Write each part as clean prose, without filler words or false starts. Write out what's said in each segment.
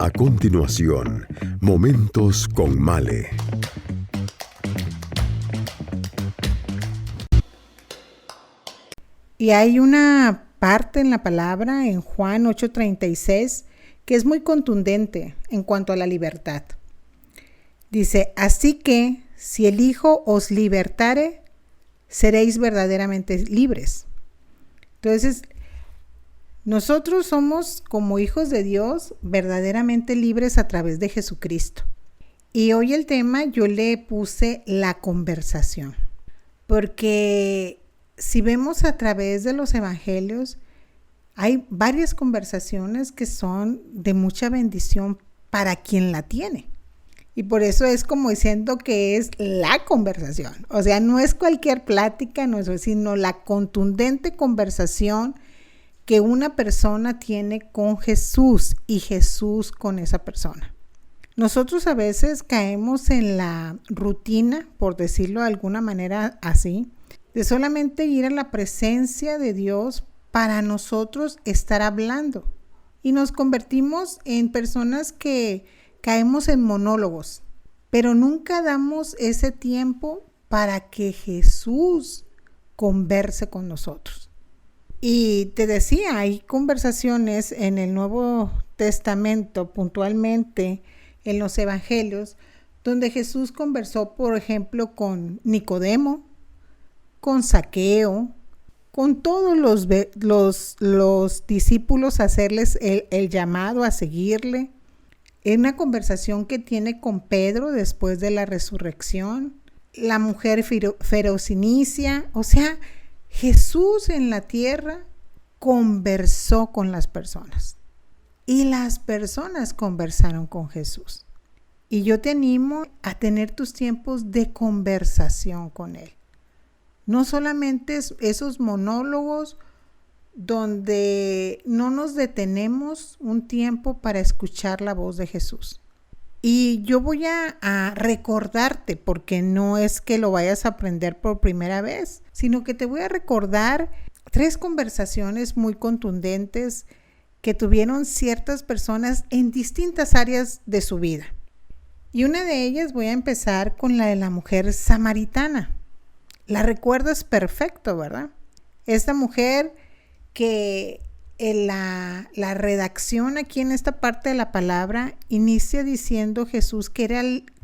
A continuación, Momentos con Male. Y hay una parte en la palabra, en Juan 8:36, que es muy contundente en cuanto a la libertad. Dice, así que si el Hijo os libertare, seréis verdaderamente libres. Entonces, nosotros somos como hijos de Dios verdaderamente libres a través de Jesucristo. Y hoy el tema yo le puse la conversación, porque si vemos a través de los evangelios, hay varias conversaciones que son de mucha bendición para quien la tiene. Y por eso es como diciendo que es la conversación. O sea, no es cualquier plática, no es, sino la contundente conversación que una persona tiene con Jesús y Jesús con esa persona. Nosotros a veces caemos en la rutina, por decirlo de alguna manera así, de solamente ir a la presencia de Dios para nosotros estar hablando. Y nos convertimos en personas que caemos en monólogos, pero nunca damos ese tiempo para que Jesús converse con nosotros. Y te decía, hay conversaciones en el Nuevo Testamento, puntualmente en los evangelios, donde Jesús conversó, por ejemplo, con Nicodemo, con Zaqueo, con todos los discípulos, hacerles el llamado a seguirle. Es una conversación que tiene con Pedro después de la resurrección, la mujer ferocinicia. O sea, Jesús en la tierra conversó con las personas y las personas conversaron con Jesús. Y yo te animo a tener tus tiempos de conversación con Él. No solamente esos monólogos donde no nos detenemos un tiempo para escuchar la voz de Jesús. Y yo voy a recordarte, porque no es que lo vayas a aprender por primera vez, sino que te voy a recordar 3 conversaciones muy contundentes que tuvieron ciertas personas en distintas áreas de su vida. Y una de ellas voy a empezar con la de la mujer samaritana. La recuerdas perfecto, ¿verdad? Esta mujer que en la redacción aquí en esta parte de la palabra inicia diciendo Jesús que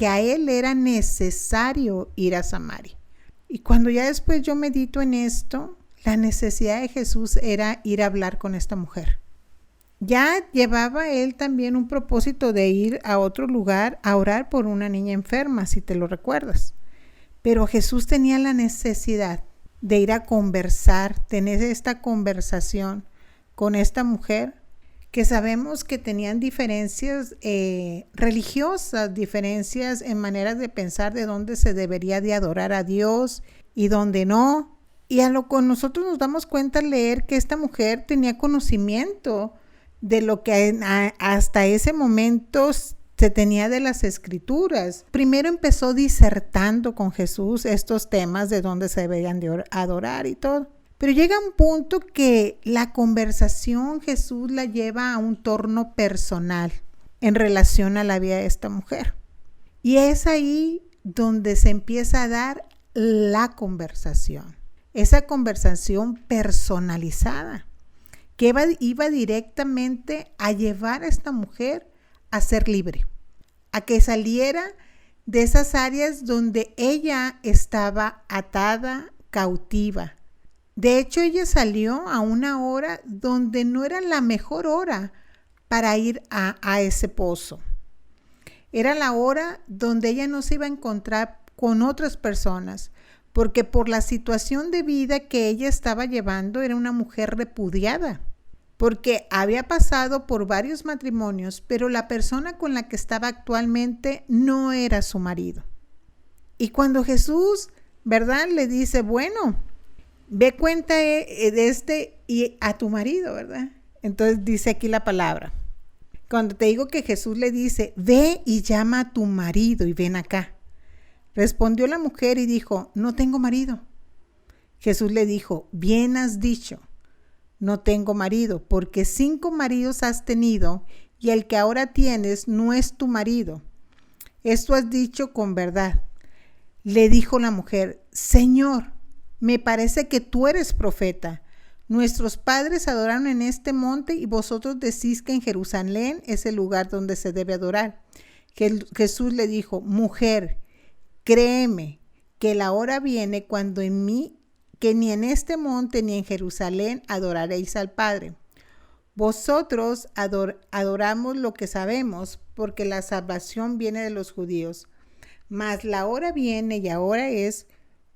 a él era necesario ir a Samaria. Y cuando ya después yo medito en esto, la necesidad de Jesús era ir a hablar con esta mujer. Ya llevaba él también un propósito de ir a otro lugar a orar por una niña enferma, si te lo recuerdas. Pero Jesús tenía la necesidad de ir a conversar, tener esta conversación con esta mujer, que sabemos que tenían diferencias religiosas, diferencias en maneras de pensar de dónde se debería de adorar a Dios y dónde no. Y a lo que nosotros nos damos cuenta al leer que esta mujer tenía conocimiento de lo que hasta ese momento se tenía de las escrituras. Primero empezó disertando con Jesús estos temas de dónde se deberían de adorar y todo. Pero llega un punto que la conversación Jesús la lleva a un torno personal en relación a la vida de esta mujer. Y es ahí donde se empieza a dar la conversación. Esa conversación personalizada que iba directamente a llevar a esta mujer a ser libre, a que saliera de esas áreas donde ella estaba atada, cautiva. De hecho, ella salió a una hora donde no era la mejor hora para ir a ese pozo. Era la hora donde ella no se iba a encontrar con otras personas, porque por la situación de vida que ella estaba llevando era una mujer repudiada, porque había pasado por varios matrimonios, pero la persona con la que estaba actualmente no era su marido. Y cuando Jesús, ¿verdad?, le dice, bueno, ve cuenta de y a tu marido, ¿verdad? Entonces dice aquí la palabra. Cuando te digo que Jesús le dice, ve y llama a tu marido y ven acá. Respondió la mujer y dijo, no tengo marido. Jesús le dijo, bien has dicho, no tengo marido, porque 5 maridos has tenido y el que ahora tienes no es tu marido. Esto has dicho con verdad. Le dijo la mujer: Señor, me parece que tú eres profeta. Nuestros padres adoraron en este monte y vosotros decís que en Jerusalén es el lugar donde se debe adorar. Jesús le dijo: Mujer, créeme que la hora viene cuando que ni en este monte ni en Jerusalén adoraréis al Padre. Vosotros adoramos lo que sabemos, porque la salvación viene de los judíos. Mas la hora viene y ahora es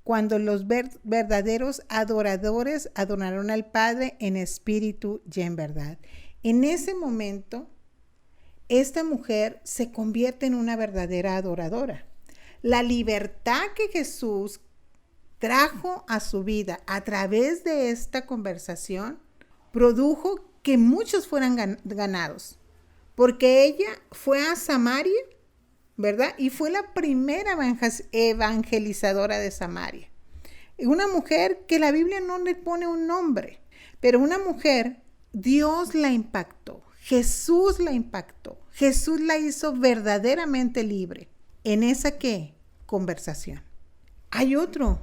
cuando los verdaderos adoradores adorarán al Padre en espíritu y en verdad. En ese momento, esta mujer se convierte en una verdadera adoradora. La libertad que Jesús trajo a su vida a través de esta conversación produjo que muchos fueran ganados, porque ella fue a Samaria, ¿verdad? Y fue la primera evangelizadora de Samaria. Una mujer que la Biblia no le pone un nombre, pero una mujer, Dios la impactó, Jesús la impactó, Jesús la hizo verdaderamente libre. ¿En esa qué? Conversación. Hay otro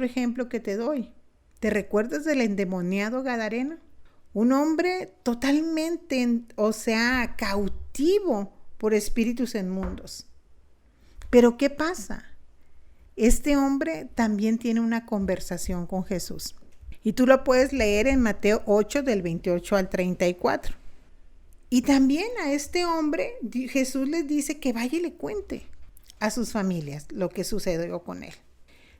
ejemplo que te doy. ¿Te recuerdas del endemoniado gadareno? Un hombre totalmente, cautivo por espíritus inmundos. Pero ¿qué pasa? Este hombre también tiene una conversación con Jesús. Y tú lo puedes leer en Mateo 8, del 28 al 34. Y también a este hombre Jesús les dice que vaya y le cuente a sus familias lo que sucedió con él.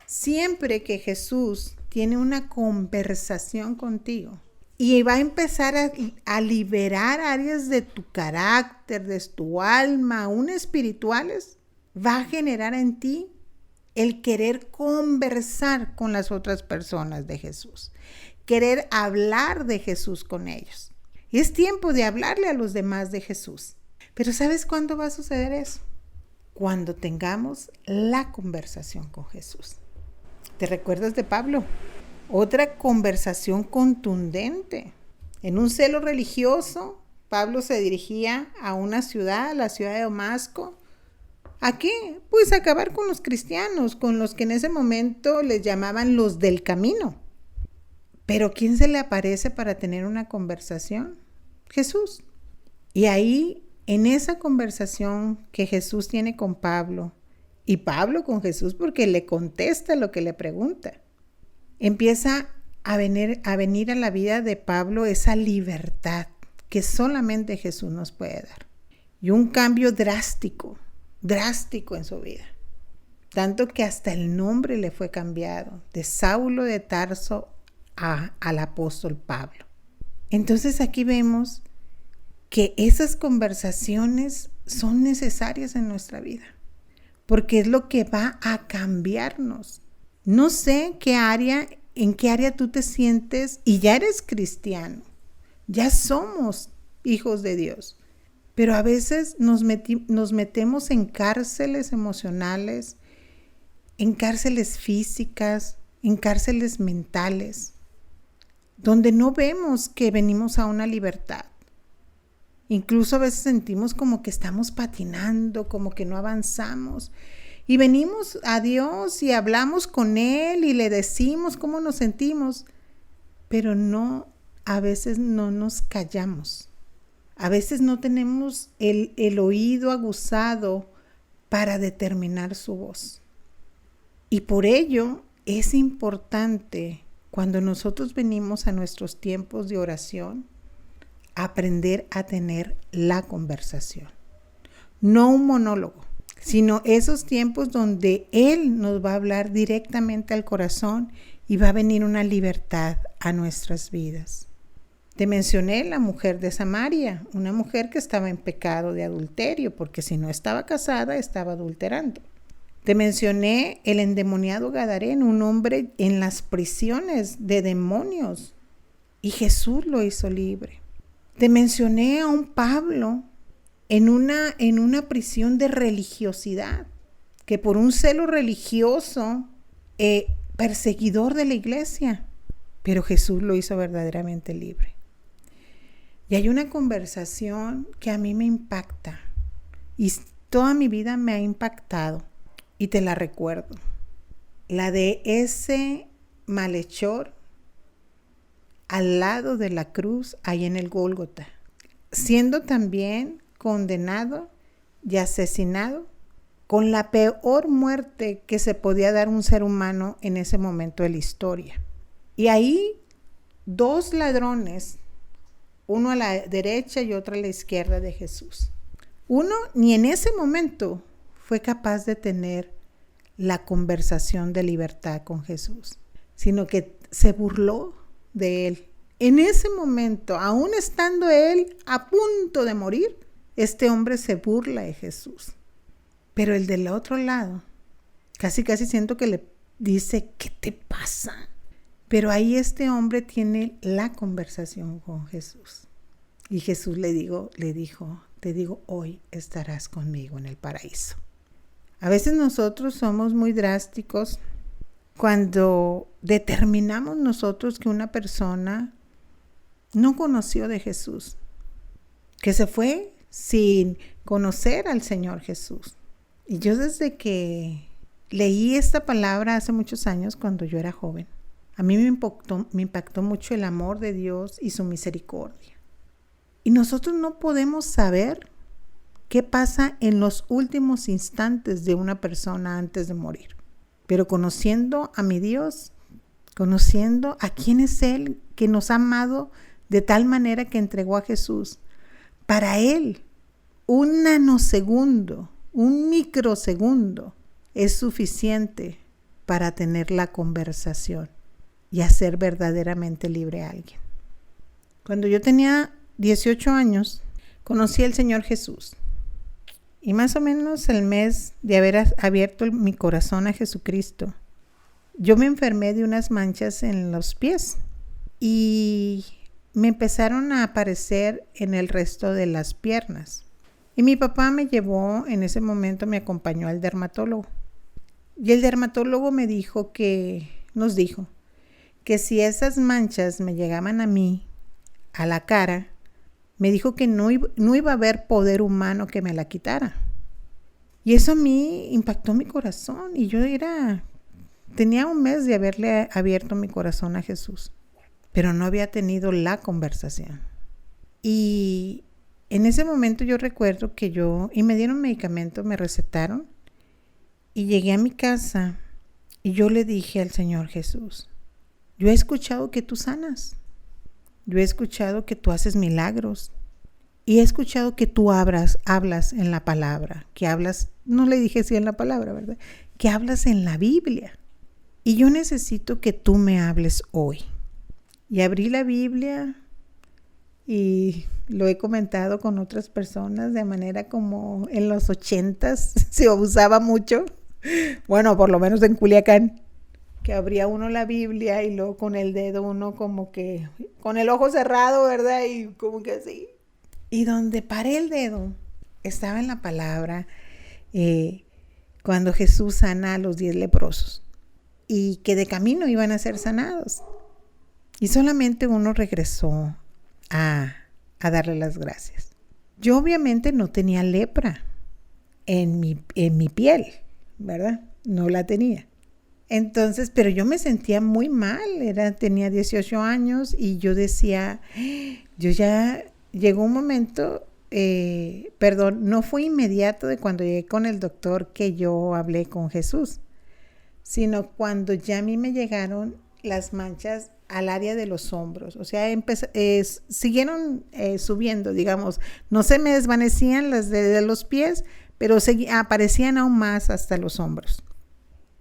Siempre que Jesús tiene una conversación contigo y va a empezar a liberar áreas de tu carácter, de tu alma, aún espirituales, va a generar en ti el querer conversar con las otras personas de Jesús, querer hablar de Jesús con ellos. Y es tiempo de hablarle a los demás de Jesús. Pero ¿sabes cuándo va a suceder eso? Cuando tengamos la conversación con Jesús. ¿Te recuerdas de Pablo? Otra conversación contundente. En un celo religioso, Pablo se dirigía a una ciudad, la ciudad de Damasco. ¿A qué? Pues a acabar con los cristianos, con los que en ese momento les llamaban los del camino. Pero ¿quién se le aparece para tener una conversación? Jesús. Y ahí, en esa conversación que Jesús tiene con Pablo, y Pablo con Jesús, porque le contesta lo que le pregunta, empieza a venir a la vida de Pablo esa libertad que solamente Jesús nos puede dar. Y un cambio drástico en su vida. Tanto que hasta el nombre le fue cambiado, de Saulo de Tarso al apóstol Pablo. Entonces aquí vemos que esas conversaciones son necesarias en nuestra vida, porque es lo que va a cambiarnos. No sé en qué área tú te sientes y ya eres cristiano, ya somos hijos de Dios, pero a veces nos metemos en cárceles emocionales, en cárceles físicas, en cárceles mentales, donde no vemos que venimos a una libertad. Incluso a veces sentimos como que estamos patinando, como que no avanzamos. Y venimos a Dios y hablamos con Él y le decimos cómo nos sentimos, pero a veces no nos callamos. A veces no tenemos el oído aguzado para determinar su voz. Y por ello es importante, cuando nosotros venimos a nuestros tiempos de oración, aprender a tener la conversación. No un monólogo, sino esos tiempos donde Él nos va a hablar directamente al corazón y va a venir una libertad a nuestras vidas. Te mencioné la mujer de Samaria, una mujer que estaba en pecado de adulterio, porque si no estaba casada, estaba adulterando. Te mencioné el endemoniado gadareno, un hombre en las prisiones de demonios, y Jesús lo hizo libre. Te mencioné a un Pablo en una prisión de religiosidad, que por un celo religioso, perseguidor de la iglesia, pero Jesús lo hizo verdaderamente libre. Y hay una conversación que a mí me impacta y toda mi vida me ha impactado y te la recuerdo. La de ese malhechor al lado de la cruz ahí en el Gólgota, siendo también condenado y asesinado con la peor muerte que se podía dar un ser humano en ese momento de la historia. Y ahí 2 ladrones, uno a la derecha y otro a la izquierda de Jesús. Uno ni en ese momento fue capaz de tener la conversación de libertad con Jesús, sino que se burló de él. En ese momento, aún estando él a punto de morir, este hombre se burla de Jesús. Pero el del otro lado, casi siento que le dice, ¿qué te pasa? Pero ahí este hombre tiene la conversación con Jesús. Y Jesús le dijo, te digo, hoy estarás conmigo en el paraíso. A veces nosotros somos muy drásticos cuando determinamos nosotros que una persona no conoció de Jesús, que se fue sin conocer al Señor Jesús. Y yo desde que leí esta palabra hace muchos años, cuando yo era joven, a mí me impactó mucho el amor de Dios y su misericordia. Y nosotros no podemos saber qué pasa en los últimos instantes de una persona antes de morir. Pero conociendo a mi Dios, conociendo a quién es Él, que nos ha amado de tal manera que entregó a Jesús, para Él, un nanosegundo, un microsegundo es suficiente para tener la conversación y hacer verdaderamente libre a alguien. Cuando yo tenía 18 años, conocí al Señor Jesús. Y más o menos el mes de haber abierto mi corazón a Jesucristo, yo me enfermé de unas manchas en los pies y me empezaron a aparecer en el resto de las piernas. Y mi papá me llevó, en ese momento me acompañó al dermatólogo. Y el dermatólogo nos dijo que si esas manchas me llegaban a mí, a la cara, me dijo que no iba a haber poder humano que me la quitara. Y eso a mí impactó mi corazón. Y yo tenía un mes de haberle abierto mi corazón a Jesús, pero no había tenido la conversación. Y en ese momento yo recuerdo y me dieron medicamento, me recetaron, y llegué a mi casa y yo le dije al Señor Jesús, yo he escuchado que tú sanas, yo he escuchado que tú haces milagros, y he escuchado que tú hablas en la palabra, que hablas, no le dije sí en la palabra, ¿verdad? Que hablas en la Biblia, y yo necesito que tú me hables hoy. Y abrí la Biblia y lo he comentado con otras personas de manera como en los 80s se usaba mucho. Bueno, por lo menos en Culiacán, que abría uno la Biblia y luego con el dedo uno como que, con el ojo cerrado, ¿verdad? Y como que así. Y donde paré el dedo, estaba en la palabra cuando Jesús sana a los 10 leprosos y que de camino iban a ser sanados. Y solamente uno regresó a darle las gracias. Yo obviamente no tenía lepra en mi piel, ¿verdad? No la tenía. Entonces, pero yo me sentía muy mal, tenía 18 años y yo decía, llegó un momento, no fue inmediato de cuando llegué con el doctor que yo hablé con Jesús, sino cuando ya a mí me llegaron las manchas al área de los hombros, o sea, siguieron subiendo, digamos, no se me desvanecían las de los pies, pero aparecían aún más hasta los hombros.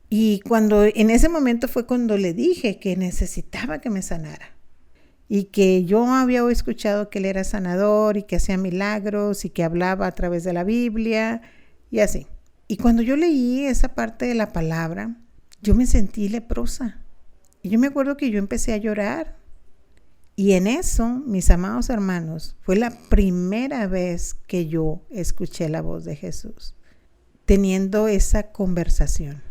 Y en ese momento fue cuando le dije que necesitaba que me sanara y que yo había escuchado que él era sanador y que hacía milagros y que hablaba a través de la Biblia y así. Y cuando yo leí esa parte de la palabra, yo me sentí leprosa. Y yo me acuerdo que yo empecé a llorar. Y en eso, mis amados hermanos, fue la primera vez que yo escuché la voz de Jesús, teniendo esa conversación.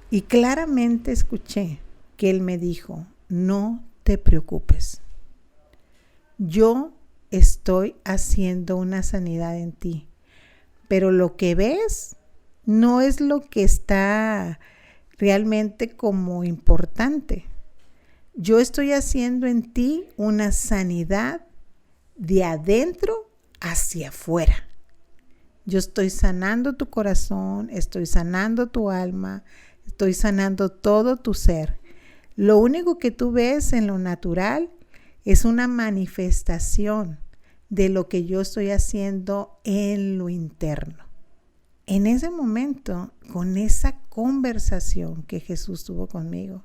Y claramente escuché que Él me dijo, no te preocupes. Yo estoy haciendo una sanidad en ti. Pero lo que ves no es lo que está realmente como importante. Yo estoy haciendo en ti una sanidad de adentro hacia afuera. Yo estoy sanando tu corazón, estoy sanando tu alma, estoy sanando todo tu ser. Lo único que tú ves en lo natural es una manifestación de lo que yo estoy haciendo en lo interno. En ese momento, con esa conversación que Jesús tuvo conmigo,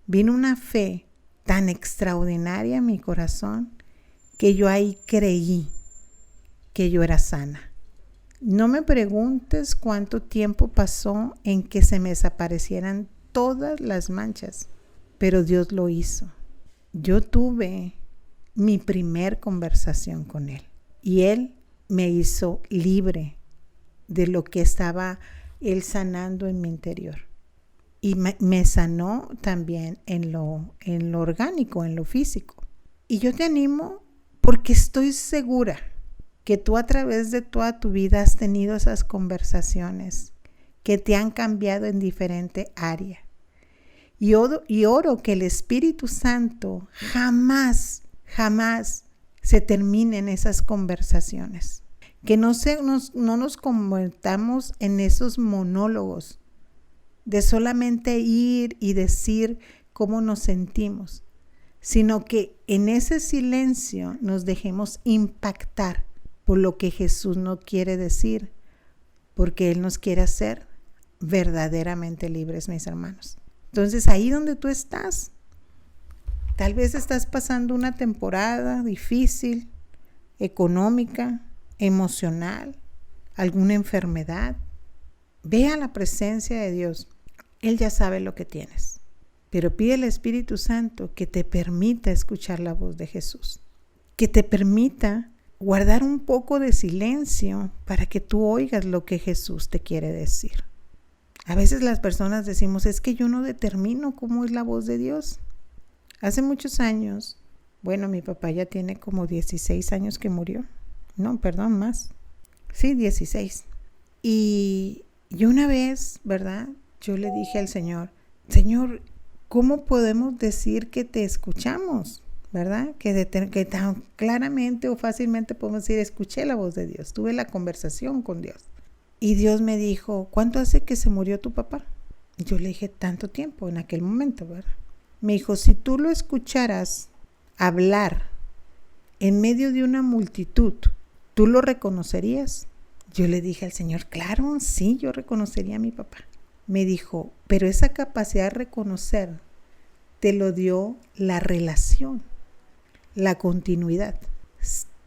vino una fe tan extraordinaria en mi corazón que yo ahí creí que yo era sana. No me preguntes cuánto tiempo pasó en que se me desaparecieran todas las manchas, pero Dios lo hizo. Yo tuve mi primer conversación con Él y Él me hizo libre de lo que estaba Él sanando en mi interior. Y me sanó también en lo orgánico, en lo físico. Y yo te animo porque estoy segura que tú a través de toda tu vida has tenido esas conversaciones que te han cambiado en diferente área. Y oro que el Espíritu Santo jamás se terminen esas conversaciones. Que no nos convertamos en esos monólogos de solamente ir y decir cómo nos sentimos, sino que en ese silencio nos dejemos impactar por lo que Jesús no quiere decir, porque Él nos quiere hacer verdaderamente libres, mis hermanos. Entonces, ahí donde tú estás, tal vez estás pasando una temporada difícil, económica, emocional, alguna enfermedad. Ve a la presencia de Dios. Él ya sabe lo que tienes, pero pide al Espíritu Santo que te permita escuchar la voz de Jesús, que te permita guardar un poco de silencio para que tú oigas lo que Jesús te quiere decir. A veces las personas decimos, es que yo no determino cómo es la voz de Dios. Hace muchos años, mi papá ya tiene como 16 años que murió. No, perdón, más. Sí, 16. Y una vez, ¿verdad? Yo le dije al Señor, ¿cómo podemos decir que te escuchamos? ¿Verdad? Que tan claramente o fácilmente podemos decir, escuché la voz de Dios, tuve la conversación con Dios. Y Dios me dijo, ¿cuánto hace que se murió tu papá? Y yo le dije, tanto tiempo en aquel momento, ¿verdad? Me dijo, si tú lo escucharas hablar en medio de una multitud, ¿tú lo reconocerías? Yo le dije al Señor, claro, sí, yo reconocería a mi papá. Me dijo, pero esa capacidad de reconocer te lo dio la relación, la continuidad.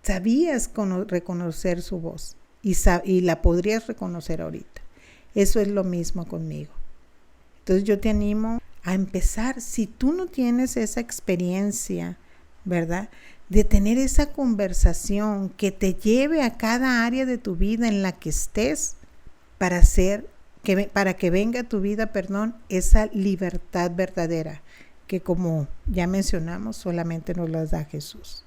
Sabías reconocer su voz y la podrías reconocer ahorita. Eso es lo mismo conmigo. Entonces yo te animo a empezar, si tú no tienes esa experiencia, ¿verdad? De tener esa conversación que te lleve a cada área de tu vida en la que estés para que venga a tu vida, esa libertad verdadera que, como ya mencionamos, solamente nos las da Jesús.